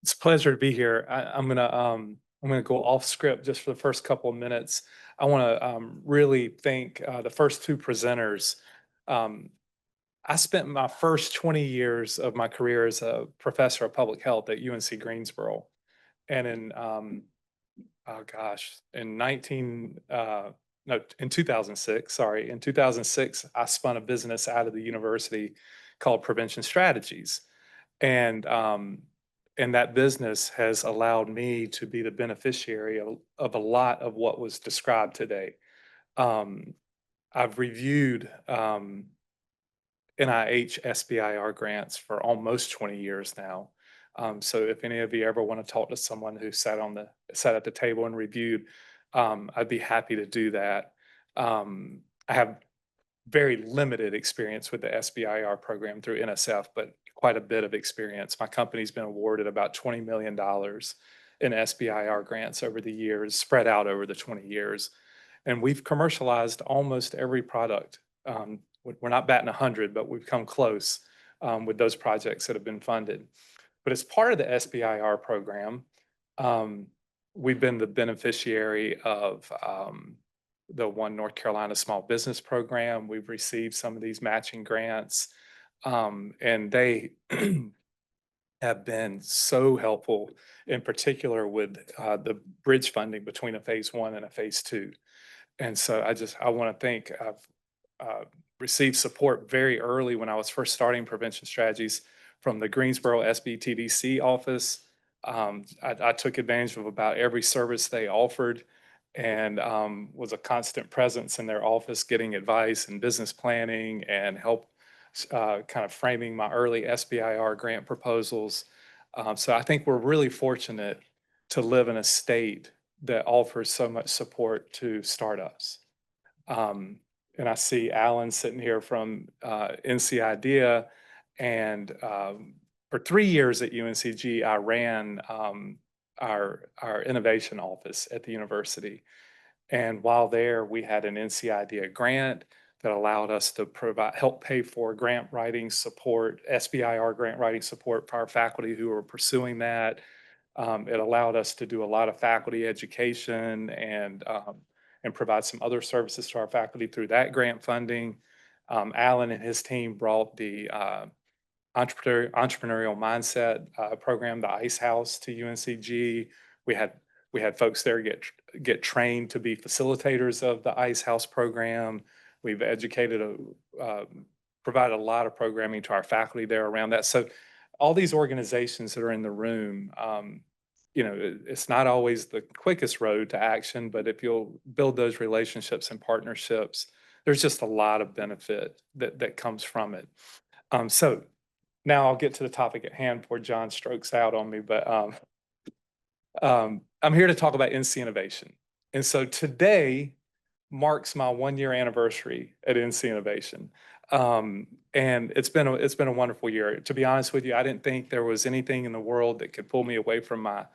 It's a pleasure to be here. I'm gonna go off script just for the first couple of minutes. I want to really thank the first two presenters. Um, I spent my first 20 years of my career as a professor of public health at UNC Greensboro, and oh gosh, in 19 no in 2006, sorry, in 2006, I spun a business out of the university called Prevention Strategies, and that business has allowed me to be the beneficiary of a lot of what was described today. Um, I've reviewed NIH SBIR grants for almost 20 years now. So if any of you ever want to talk to someone who sat at the table and reviewed, I'd be happy to do that. I have very limited experience with the SBIR program through NSF, but quite a bit of experience. My company's been awarded about $20 million in SBIR grants over the years, spread out over the 20 years. And we've commercialized almost every product. We're not batting 100, but we've come close with those projects that have been funded. But as part of the SBIR program, um, we've been the beneficiary of the One North Carolina Small Business Program. We've received some of these matching grants, and they have been so helpful, in particular with the bridge funding between a phase one and a phase two. And so I want to thank, I've received support very early when I was first starting prevention strategies from the Greensboro SBTDC office. I took advantage of about every service they offered and was a constant presence in their office getting advice and business planning and help kind of framing my early SBIR grant proposals. So I think we're really fortunate to live in a state that offers so much support to startups. Um, and I see Alan sitting here from NC IDEA. And for 3 years at UNCG, I ran our innovation office at the university. And while there, we had an NC IDEA grant that allowed us to help pay for grant writing support, SBIR grant writing support for our faculty who were pursuing that. It allowed us to do a lot of faculty education and provide some other services to our faculty through that grant funding. Alan and his team brought the entrepreneurial mindset program, the Ice House, to UNCG. We had we had folks there get trained to be facilitators of the Ice House program. We've provided a lot of programming to our faculty there around that. So all these organizations that are in the room, it's not always the quickest road to action, but if you'll build those relationships and partnerships, there's just a lot of benefit that comes from it. So now I'll get to the topic at hand before John strokes out on me, but I'm here to talk about NC Innovation. And so today marks my 1 year anniversary at NC Innovation. And it's been a wonderful year. To be honest with you, I didn't think there was anything in the world that could pull me away from my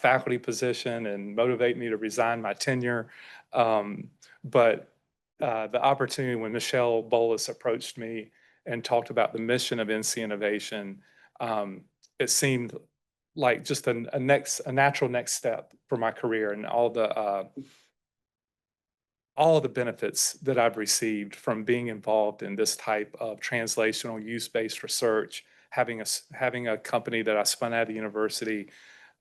faculty position and motivate me to resign my tenure. But the opportunity when Michelle Bolus approached me and talked about the mission of NC Innovation, it seemed like just a natural next step for my career and all of the benefits that I've received from being involved in this type of translational use-based research, having a company that I spun out of the university,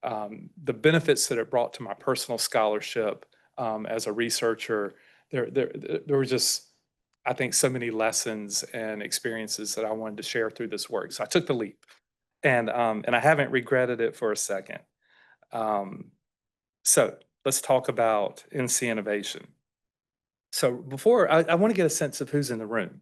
the benefits that it brought to my personal scholarship as a researcher. There were just, I think, so many lessons and experiences that I wanted to share through this work. So I took the leap, and I haven't regretted it for a second. So let's talk about NC Innovation. So before, I want to get a sense of who's in the room.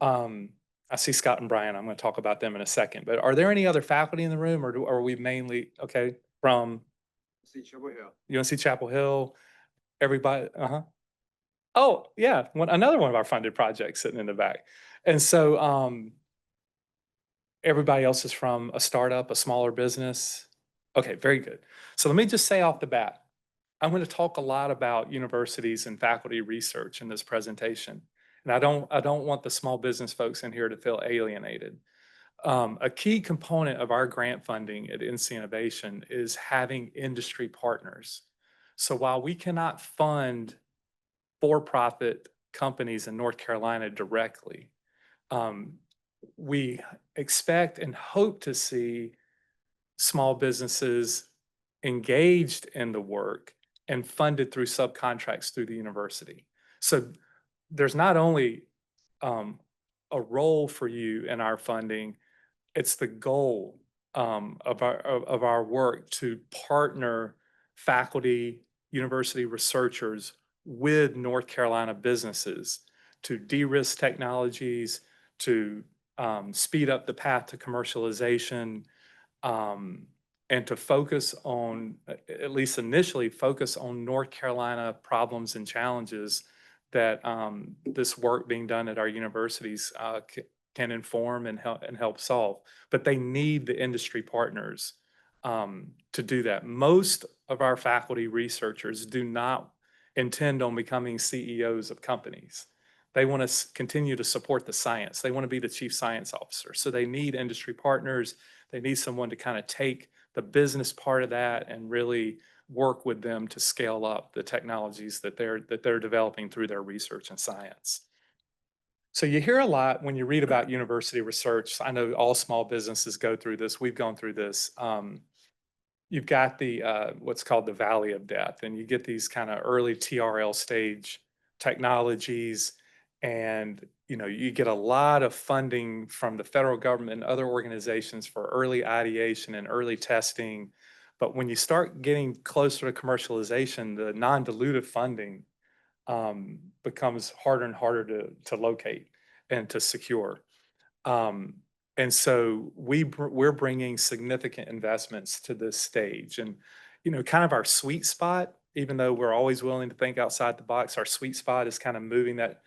I see Scott and Brian. I'm going to talk about them in a second. But are there any other faculty in the room, or are we mainly okay from See Chapel Hill. UNC Chapel Hill? Everybody, Oh, yeah, another one of our funded projects sitting in the back. And so everybody else is from a startup, a smaller business. Okay, very good. So let me just say off the bat, I'm going to talk a lot about universities and faculty research in this presentation. And I don't want the small business folks in here to feel alienated. A key component of our grant funding at NC Innovation is having industry partners. So while we cannot fund for-profit companies in North Carolina directly, um, we expect and hope to see small businesses engaged in the work and funded through subcontracts through the university. So there's not only um, a role for you in our funding, it's the goal of our work to partner faculty, university researchers with North Carolina businesses to de-risk technologies, to speed up the path to commercialization, um, and to focus on, at least initially, focus on North Carolina problems and challenges that this work being done at our universities can inform and help solve. But they need the industry partners to do that. Most of our faculty researchers do not intend on becoming CEOs of companies. They want to continue to support the science. They want to be the chief science officer. So they need industry partners. They need someone to kind of take the business part of that and really work with them to scale up the technologies that they're developing through their research and science. So you hear a lot when you read about university research. I know all small businesses go through this. We've gone through this. You've got the what's called the valley of death, and you get these kind of early TRL stage technologies, and you get a lot of funding from the federal government and other organizations for early ideation and early testing. But when you start getting closer to commercialization, the non-dilutive funding becomes harder and harder to locate and to secure. Um, and so we're bringing significant investments to this stage, and kind of our sweet spot. Even though we're always willing to think outside the box, our sweet spot is kind of moving that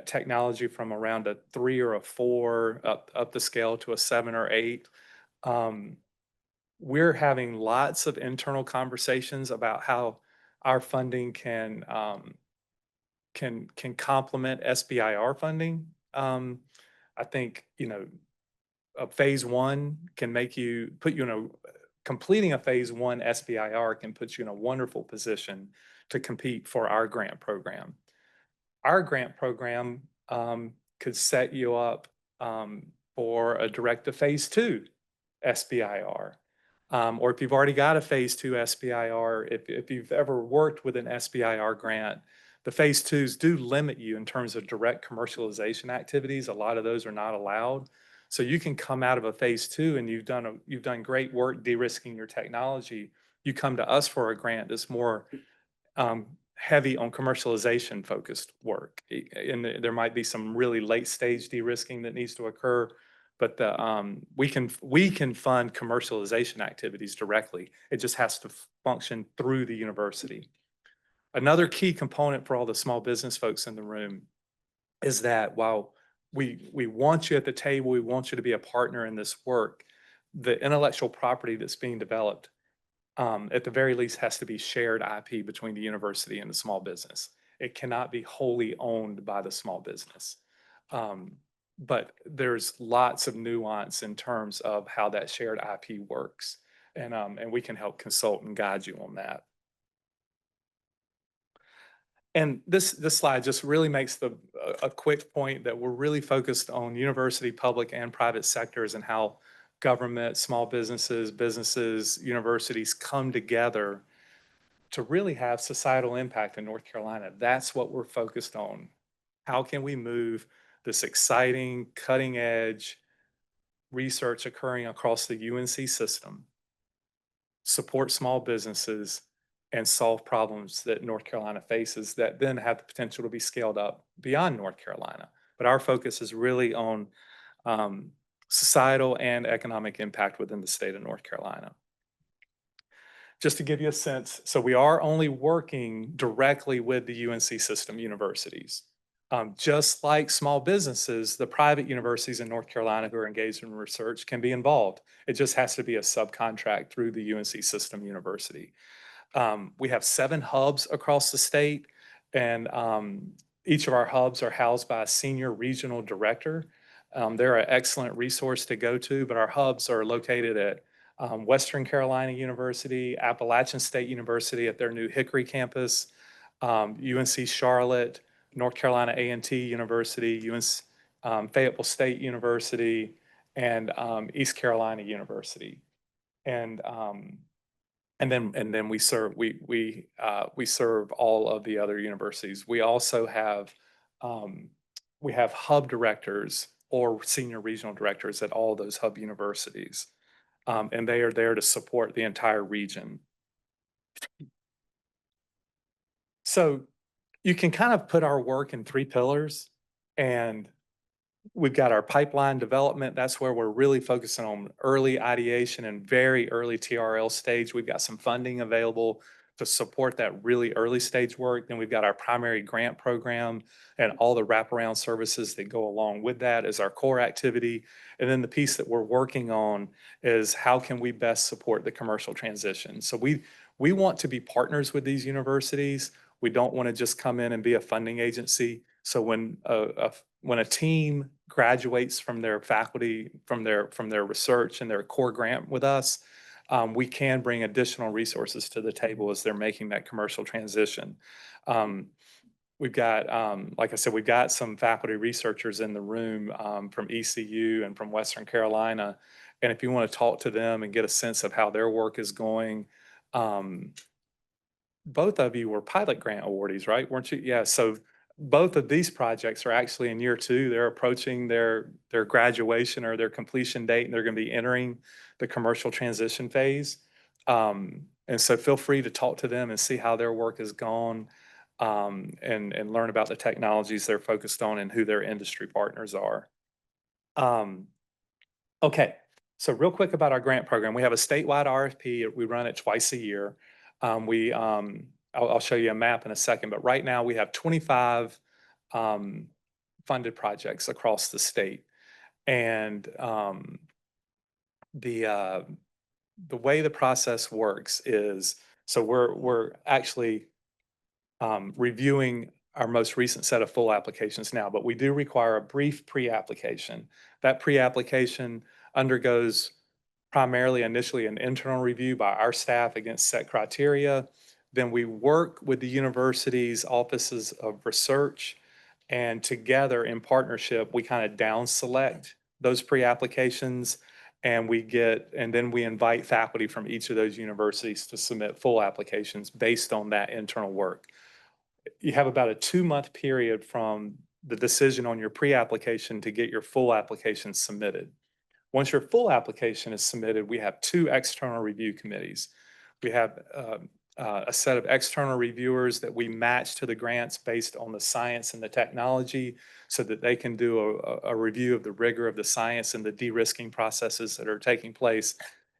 technology from around a 3 or a 4 up the scale to a 7 or 8. Um, we're having lots of internal conversations about how our funding can complement SBIR funding. I think a phase one can put you in a completing a phase one SBIR can put you in a wonderful position to compete for our grant program. Our grant program could set you up for a direct to phase two SBIR. Or if you've already got a phase two SBIR, if you've ever worked with an SBIR grant, the phase twos do limit you in terms of direct commercialization activities. A lot of those are not allowed. So you can come out of a phase two and you've done great work de-risking your technology. You come to us for a grant that's more heavy on commercialization focused work. And there might be some really late stage de-risking that needs to occur, but we can fund commercialization activities directly. It just has to function through the university. Another key component for all the small business folks in the room is that while we want you at the table, we want you to be a partner in this work, the intellectual property that's being developed at the very least has to be shared IP between the university and the small business. It cannot be wholly owned by the small business. But there's lots of nuance in terms of how that shared IP works. And we can help consult and guide you on that. And this slide just really makes a quick point that we're really focused on university, public, and private sectors and how government, small businesses, universities come together to really have societal impact in North Carolina. That's what we're focused on. How can we move this exciting, cutting edge research occurring across the UNC system, support small businesses, and solve problems that North Carolina faces that then have the potential to be scaled up beyond North Carolina. But our focus is really on societal and economic impact within the state of North Carolina. Just to give you a sense, so we are only working directly with the UNC system universities. Just like small businesses, the private universities in North Carolina who are engaged in research can be involved. It just has to be a subcontract through the UNC system university. We have 7 hubs across the state, and each of our hubs are housed by a senior regional director. They're an excellent resource to go to, but our hubs are located at Western Carolina University, Appalachian State University at their new Hickory campus, UNC Charlotte, North Carolina A&T University, UNC, Fayetteville State University, and East Carolina University. And and then we serve all of the other universities. We also have we have hub directors or senior regional directors at all those hub universities, and they are there to support the entire region. So you can kind of put our work in three pillars, and we've got our pipeline development. That's where we're really focusing on early ideation and very early TRL stage. We've got some funding available to support that really early stage work. Then we've got our primary grant program and all the wraparound services that go along with that as our core activity. And then the piece that we're working on is how can we best support the commercial transition? So we want to be partners with these universities. We don't want to just come in and be a funding agency. So when a team graduates from their faculty, from their research and their core grant with us, we can bring additional resources to the table as they're making that commercial transition. We've got, like I said, we've got some faculty researchers in the room from ECU and from Western Carolina. And if you want to talk to them and get a sense of how their work is going, both of you were pilot grant awardees, right? Weren't you? Yeah. So both of these projects are actually in year two. They're approaching their graduation or their completion date, and they're going to be entering the commercial transition phase. And so feel free to talk to them and see how their work has gone, and learn about the technologies they're focused on and who their industry partners are. Okay, so real quick about our grant program. We have a statewide RFP. We run it twice a year. I'll show you a map in a second, but right now we have 25 funded projects across the state. And the way the process works is, so we're actually reviewing our most recent set of full applications now, but we do require a brief pre-application. That pre-application undergoes primarily initially an internal review by our staff against set criteria. Then we work with the university's offices of research, and together in partnership, we kind of down select those pre-applications, and then we invite faculty from each of those universities to submit full applications based on that internal work. You have about a 2-month period from the decision on your pre-application to get your full application submitted. Once your full application is submitted, we have 2 external review committees. We have a set of external reviewers that we match to the grants based on the science and the technology, so that they can do a review of the rigor of the science and the de-risking processes that are taking place.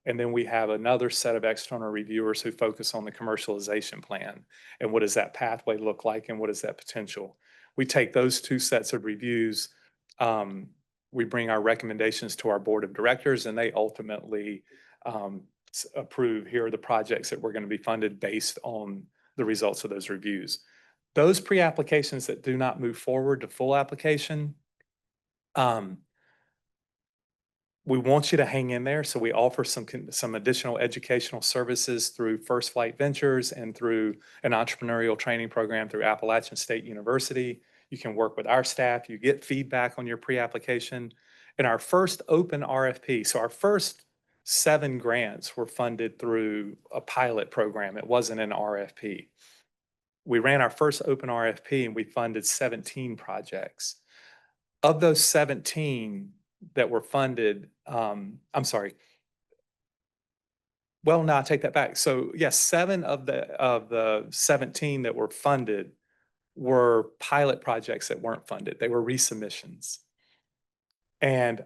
And then we have another set of external reviewers who focus on the commercialization plan and what does that pathway look like and what is that potential. We take those 2 sets of reviews, we bring our recommendations to our board of directors, and they ultimately approve, here are the projects that we're going to be funded based on the results of those reviews. Those pre-applications that do not move forward to full application, we want you to hang in there. So we offer some additional educational services through First Flight Ventures and through an entrepreneurial training program through Appalachian State University. You can work with our staff. You get feedback on your pre-application. In our first open RFP, so our first 7 grants were funded through a pilot program. It wasn't an RFP. We ran our first open RFP and we funded 17 projects. Of those 17 that were funded, I'm sorry. Well, no, I take that back. So yes, 7 of the 17 that were funded were pilot projects that weren't funded. They were resubmissions. And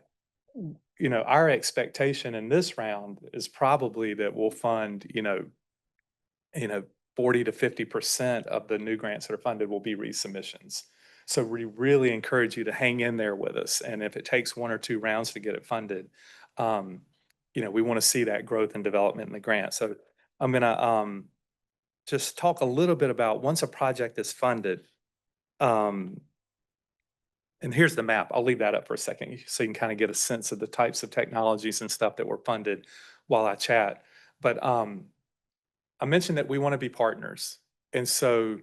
our expectation in this round is probably that we'll fund, 40 to 50% of the new grants that are funded will be resubmissions. So we really encourage you to hang in there with us. And if it takes 1 or 2 rounds to get it funded, we want to see that growth and development in the grant. So I'm going to just talk a little bit about once a project is funded, And here's the map. I'll leave that up for a second so you can kind of get a sense of the types of technologies and stuff that were funded while I chat. But I mentioned that we want to be partners. And so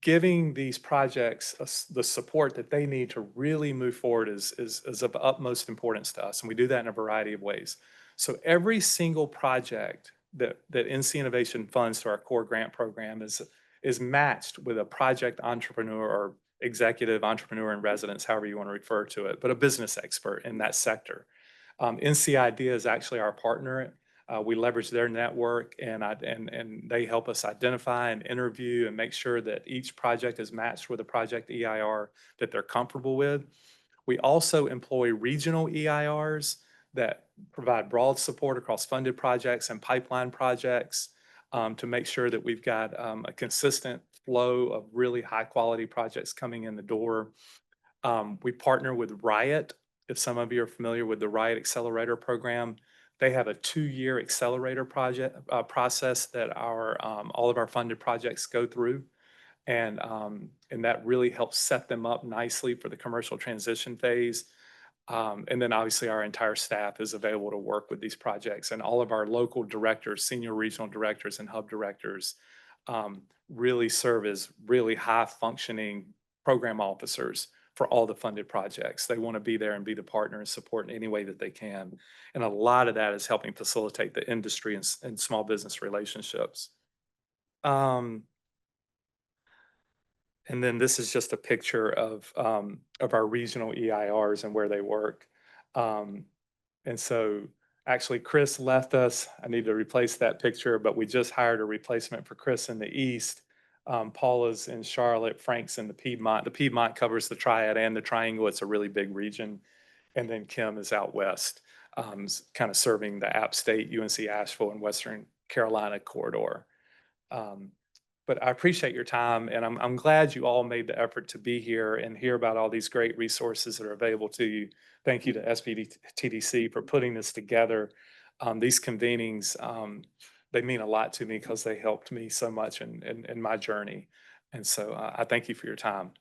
giving these projects the support that they need to really move forward is of utmost importance to us. And we do that in a variety of ways. So every single project that NC Innovation funds to our core grant program is matched with a project entrepreneur or executive entrepreneur in residence, however you want to refer to it, but a business expert in that sector. NC Idea is actually our partner. We leverage their network, and they help us identify and interview and make sure that each project is matched with a project EIR that they're comfortable with. We also employ regional EIRs that provide broad support across funded projects and pipeline projects, to make sure that we've got a consistent flow of really high quality projects coming in the door. We partner with Riot. If some of you are familiar with the Riot Accelerator Program, they have a 2-year accelerator project process that our all of our funded projects go through, and that really helps set them up nicely for the commercial transition phase. And then obviously our entire staff is available to work with these projects, and all of our local directors, senior regional directors, and hub directors really serve as really high functioning program officers for all the funded projects. They want to be there and be the partner and support in any way that they can. And a lot of that is helping facilitate the industry and small business relationships. Um, and then this is just a picture of our regional EIRs and where they work. Um, and so actually Chris left us. I need to replace that picture, but we just hired a replacement for Chris in the East. Paula's in Charlotte, Frank's in the Piedmont. The Piedmont covers the Triad and the Triangle. It's a really big region. And then Kim is out west, kind of serving the App State, UNC Asheville, and Western Carolina corridor. Um, but I appreciate your time, and I'm glad you all made the effort to be here and hear about all these great resources that are available to you. Thank you to SBTDC for putting this together. These convenings, they mean a lot to me because they helped me so much in my journey. And so I thank you for your time.